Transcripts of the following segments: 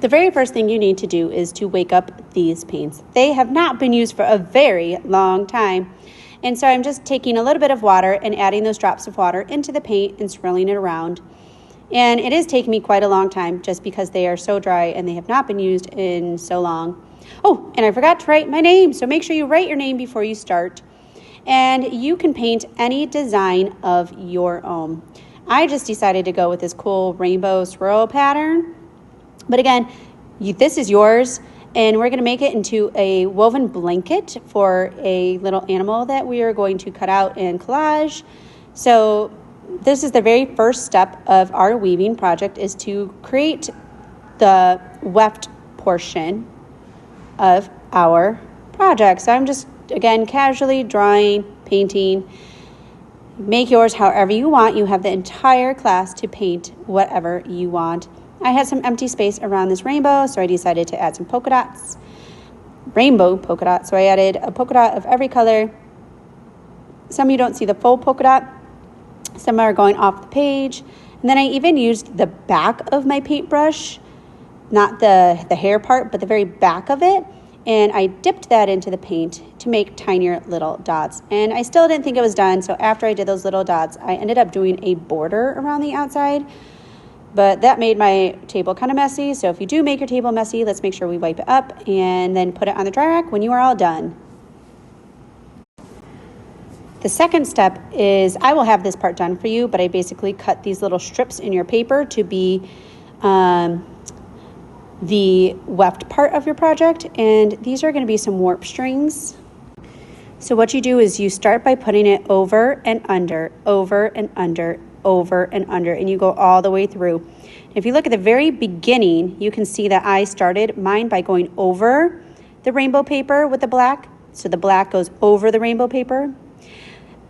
The very first thing you need to do is to wake up these paints. They have not been used for a very long time. And so I'm just taking a little bit of water and adding those drops of water into the paint and swirling it around. And it is taking me quite a long time just because they are so dry and they have not been used in so long. Oh, and I forgot to write my name. So make sure you write your name before you start. And you can paint any design of your own. I just decided to go with this cool rainbow swirl pattern. But again, this is yours, and we're going to make it into a woven blanket for a little animal that we are going to cut out and collage. So this is the very first step of our weaving project, is to create the weft portion of our project. So I'm just, again, casually drawing, painting. Make yours however you want. You have the entire class to paint whatever you want. I had some empty space around this rainbow, so I decided to add some polka dots, rainbow polka dots. So I added a polka dot of every color. Some of you don't see the full polka dot. Some are going off the page. And then I even used the back of my paintbrush, not the hair part, but the very back of it. And I dipped that into the paint to make tinier little dots. And I still didn't think it was done, so after I did those little dots, I ended up doing a border around the outside. But that made my table kind of messy. So if you do make your table messy, let's make sure we wipe it up and then put it on the dry rack when you are all done. The second step is, I will have this part done for you, but I basically cut these little strips in your paper to be the weft part of your project. And these are going to be some warp strings. So what you do is you start by putting it over and under, over and under, over and under, and you go all the way through. If you look at the very beginning, you can see that I started mine by going over the rainbow paper with the black. So the black goes over the rainbow paper.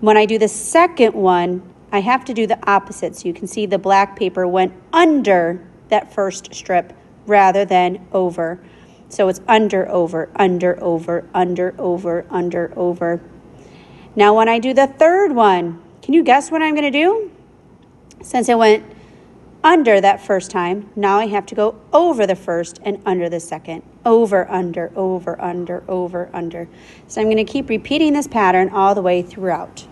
When I do the second one, I have to do the opposite. So you can see the black paper went under that first strip rather than over. So it's under, over, under, over, under, over, under, over. Now when I do the third one, can you guess what I'm going to do? Since it went under that first time, now I have to go over the first and under the second. Over, under, over, under, over, under. So I'm going to keep repeating this pattern all the way throughout.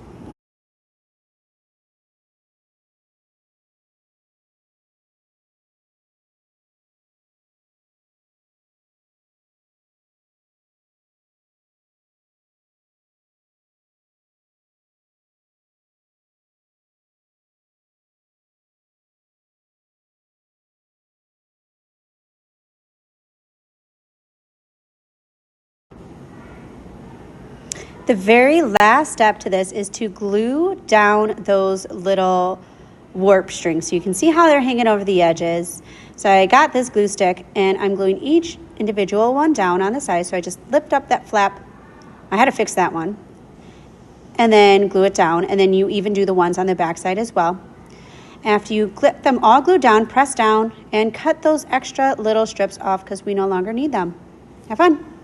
The very last step to this is to glue down those little warp strings. So you can see how they're hanging over the edges. So I got this glue stick and I'm gluing each individual one down on the side. So I just lift up that flap. I had to fix that one. And then glue it down. And then you even do the ones on the back side as well. After you clip them all glued down, press down and cut those extra little strips off because we no longer need them. Have fun.